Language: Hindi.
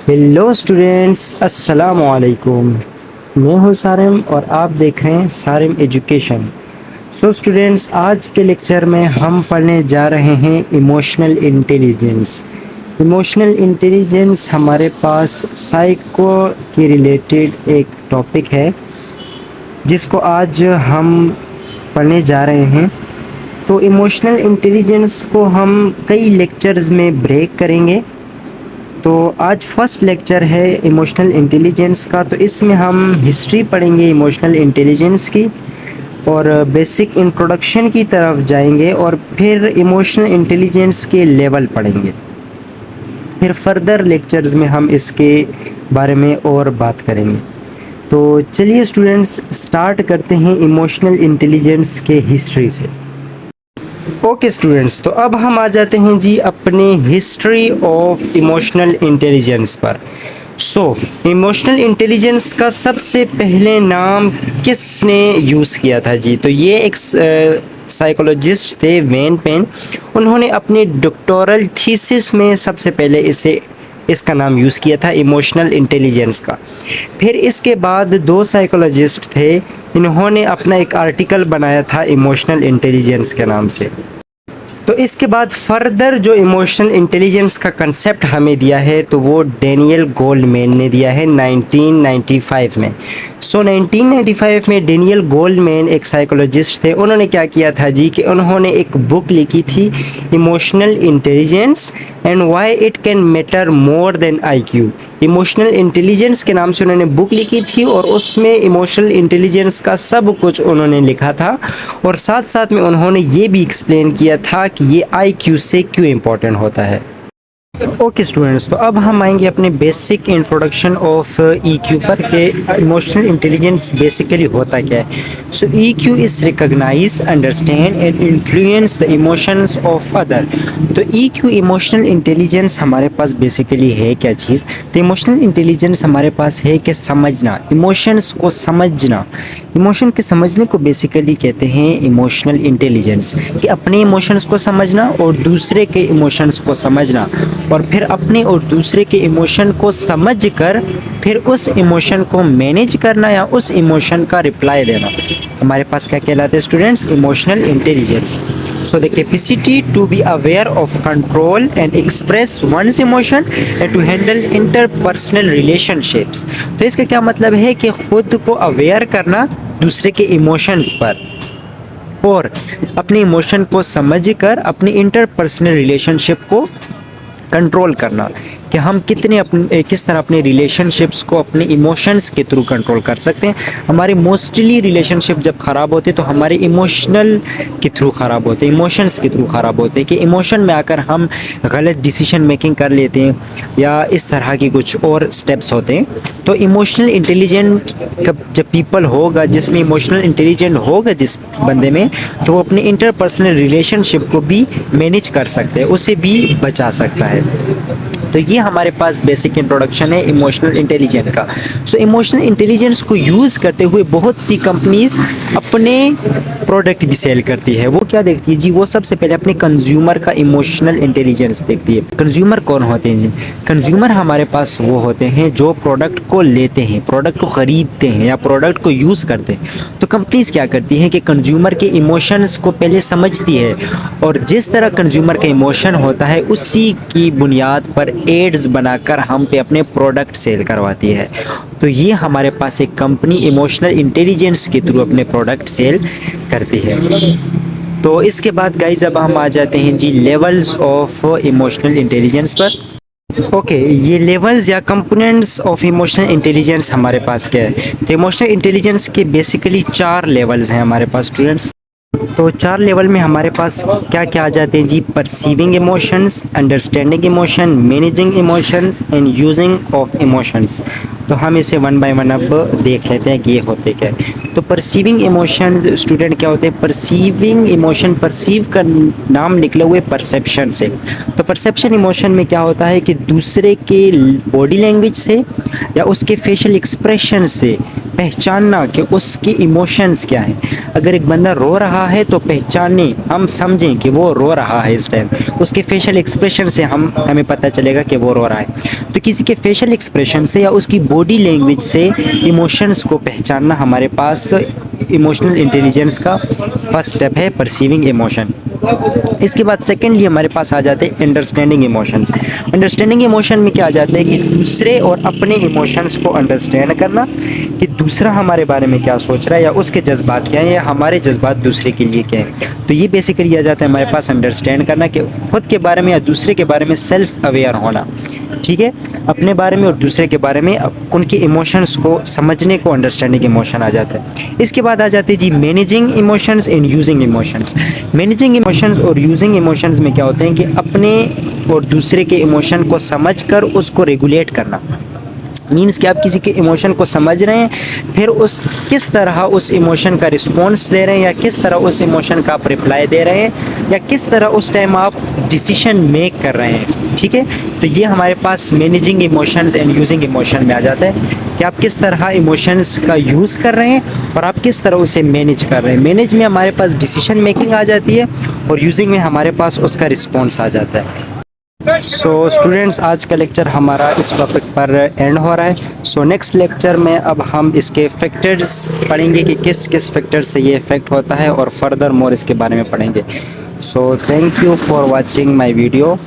हेलो स्टूडेंट्स, अस्सलाम वालेकुम। मैं हूं सारिम और आप देख रहे हैं सारिम एजुकेशन। सो स्टूडेंट्स, आज के लेक्चर में हम पढ़ने जा रहे हैं इमोशनल इंटेलिजेंस। इमोशनल इंटेलिजेंस हमारे पास साइको के रिलेटेड एक टॉपिक है जिसको आज हम पढ़ने जा रहे हैं। तो इमोशनल इंटेलिजेंस को हम कई लेक्चर्स में ब्रेक करेंगे। तो आज फर्स्ट लेक्चर है इमोशनल इंटेलिजेंस का। तो इसमें हम हिस्ट्री पढ़ेंगे इमोशनल इंटेलिजेंस की और बेसिक इंट्रोडक्शन की तरफ जाएंगे और फिर इमोशनल इंटेलिजेंस के लेवल पढ़ेंगे। फिर फर्दर लेक्चर्स में हम इसके बारे में और बात करेंगे। तो चलिए स्टूडेंट्स, स्टार्ट करते हैं इमोशनल इंटेलिजेंस के हिस्ट्री से। ओके स्टूडेंट्स, तो अब हम आ जाते हैं जी अपने हिस्ट्री ऑफ इमोशनल इंटेलिजेंस पर। इमोशनल इंटेलिजेंस का सबसे पहले नाम किसने यूज़ किया था जी? तो ये एक साइकोलॉजिस्ट थे, वेन पेन। उन्होंने अपने डॉक्टोरल थीसिस में सबसे पहले इसका नाम यूज़ किया था, इमोशनल इंटेलिजेंस का। फिर इसके बाद दो साइकोलॉजिस्ट थे, इन्होंने अपना एक आर्टिकल बनाया था इमोशनल इंटेलिजेंस के नाम से। तो इसके बाद फर्दर जो इमोशनल इंटेलिजेंस का कंसेप्ट हमें दिया है तो वो डेनियल गोल्डमैन ने दिया है 1995 में। 1995 में डेनियल गोल्डमैन एक साइकोलॉजिस्ट थे। उन्होंने क्या किया था जी कि उन्होंने एक बुक लिखी थी, emotional intelligence and why it can matter more than IQ. Emotional intelligence के नाम से उन्होंने बुक लिखी थी और उसमें इमोशनल इंटेलिजेंस का सब कुछ उन्होंने लिखा था और साथ साथ में उन्होंने ये भी एक्सप्लेन किया था कि ये आईक्यू से क्यों इम्पोर्टेंट होता है। ओके स्टूडेंट्स, तो अब हम आएंगे अपने बेसिक इंट्रोडक्शन ऑफ ईक्यू पर कि इमोशनल इंटेलिजेंस बेसिकली होता क्या है। So EQ is recognise, understand and influence the emotions of other. तो ईक्यू इमोशनल इंटेलिजेंस हमारे पास बेसिकली है क्या चीज़? तो इमोशनल इंटेलिजेंस हमारे पास है कि समझना, इमोशंस को समझना। इमोशन के समझने को बेसिकली कहते हैं इमोशनल इंटेलिजेंस, कि अपने इमोशंस को समझना और दूसरे के इमोशंस को समझना और फिर अपने और दूसरे के इमोशन को समझकर फिर उस इमोशन को मैनेज करना या उस इमोशन का रिप्लाई देना। हमारे पास क्या कहलाते हैं students? Emotional intelligence. So the capacity to be aware of control and express one's emotion and to handle interpersonal relationships. तो इसका क्या मतलब है कि खुद को अवेयर करना दूसरे के इमोशंस पर और अपने इमोशन को समझकर अपनी इंटरपर्सनल रिलेशनशिप को कंट्रोल करना, कि हम किस तरह अपने रिलेशनशिप्स को अपने इमोशंस के थ्रू कंट्रोल कर सकते हैं। हमारे मोस्टली रिलेशनशिप जब ख़राब होते तो हमारे इमोशनल के थ्रू ख़राब होते हैं, इमोशंस के थ्रू ख़राब होते हैं, कि इमोशन में आकर हम गलत डिसीजन मेकिंग कर लेते हैं या इस तरह की कुछ और स्टेप्स होते हैं। तो इमोशनल इंटेलिजेंट जब पीपल होगा, जिसमें इमोशनल इंटेलिजेंट होगा जिस बंदे में, तो वो अपने इंटरपर्सनल रिलेशनशिप को भी मैनेज कर सकते हैं, उसे भी बचा सकता है। तो ये हमारे पास बेसिक इंट्रोडक्शन है इमोशनल इंटेलिजेंस का। सो इमोशनल इंटेलिजेंस को यूज़ करते हुए बहुत सी कंपनीज अपने प्रोडक्ट भी सेल करती है। वो क्या देखती है जी? वो सबसे पहले अपने कंज्यूमर का इमोशनल इंटेलिजेंस देखती है। कंज्यूमर कौन होते हैं जी? कंज्यूमर हमारे पास वो होते हैं जो प्रोडक्ट को लेते हैं, प्रोडक्ट को ख़रीदते हैं या प्रोडक्ट को यूज़ करते हैं। तो कंपनीज क्या करती हैं कि कंज्यूमर के इमोशंस को पहले समझती है और जिस तरह कंज्यूमर का इमोशन होता है उसी की बुनियाद पर एड्स बनाकर हम पे अपने प्रोडक्ट सेल करवाती है। तो ये हमारे पास एक कंपनी इमोशनल इंटेलिजेंस के थ्रू अपने प्रोडक्ट सेल करती है। तो इसके बाद गाइज अब हम आ जाते हैं जी लेवल्स ऑफ इमोशनल इंटेलिजेंस पर। ओके, ये लेवल्स या कंपोनेंट्स ऑफ इमोशनल इंटेलिजेंस हमारे पास क्या है? तो इमोशनल इंटेलिजेंस के बेसिकली 4 लेवल्स हैं हमारे पास स्टूडेंट्स। तो 4 लेवल में हमारे पास क्या क्या आ जाते हैं जी? Perceiving emotions, understanding emotion, managing emotions and using of emotions. तो हम इसे वन बाय वन अब देख लेते हैं कि ये होते क्या है। तो परसीविंग इमोशन स्टूडेंट क्या होते हैं? परसीविंग इमोशन, परसीव का नाम निकले हुए परसेप्शन से। तो परसेप्शन इमोशन में क्या होता है कि दूसरे के बॉडी लैंग्वेज से या उसके फेशियल एक्सप्रेशन से पहचानना कि उसके इमोशंस क्या हैं। अगर एक बंदा रो रहा है तो पहचाने, हम समझें कि वो रो रहा है इस टाइम, उसके फेशियल एक्सप्रेशन से हमें पता चलेगा कि वो रो रहा है। तो किसी के फेशियल एक्सप्रेशन से या उसकी बॉडी लैंग्वेज से इमोशंस को पहचानना हमारे पास इमोशनल इंटेलिजेंस का फर्स्ट स्टेप है, परसीविंग इमोशन। इसके बाद सेकेंडली हमारे पास आ जाते हैं अंडरस्टैंडिंग इमोशंस। अंडरस्टैंडिंग इमोशन में क्या आ जाता है कि दूसरे और अपने इमोशंस को अंडरस्टैंड करना, कि दूसरा हमारे बारे में क्या सोच रहा है या उसके जज्बात क्या हैं या हमारे जज्बात दूसरे के लिए क्या हैं। तो ये बेसिकली आ जाता है हमारे पास अंडरस्टैंड करना, कि खुद के बारे में या दूसरे के बारे में सेल्फ अवेयर होना, ठीक है, अपने बारे में और दूसरे के बारे में उनके इमोशंस को समझने को अंडरस्टैंडिंग इमोशन आ जाता है। इसके बाद आ जाते हैं जी managing emotions and using emotions. Managing emotions और यूजिंग इमोशंस में क्या होते हैं कि अपने और दूसरे के इमोशन को समझकर उसको रेगुलेट करना। मीन्स कि आप किसी के इमोशन को समझ रहे हैं, फिर उस किस तरह उस इमोशन का रिस्पॉन्स दे रहे हैं या किस तरह उस इमोशन का आप रिप्लाई दे रहे हैं या किस तरह उस टाइम आप डिसीजन मेक कर रहे हैं, ठीक है। तो ये हमारे पास managing emotions and using emotion में आ जाता है कि आप किस तरह इमोशंस का यूज़ कर रहे हैं और आप किस तरह उसे मैनेज कर रहे हैं। मैनेज में हमारे पास डिसीजन मेकिंग आ जाती है और यूजिंग में हमारे पास उसका रिस्पॉन्स आ जाता है। सो स्टूडेंट्स, आज का लेक्चर हमारा इस टॉपिक पर एंड हो रहा है। सो नेक्स्ट लेक्चर में अब हम इसके फैक्टर्स पढ़ेंगे कि किस किस फैक्टर से ये इफेक्ट होता है और फर्दर मोर इसके बारे में पढ़ेंगे। So thank you for watching my video.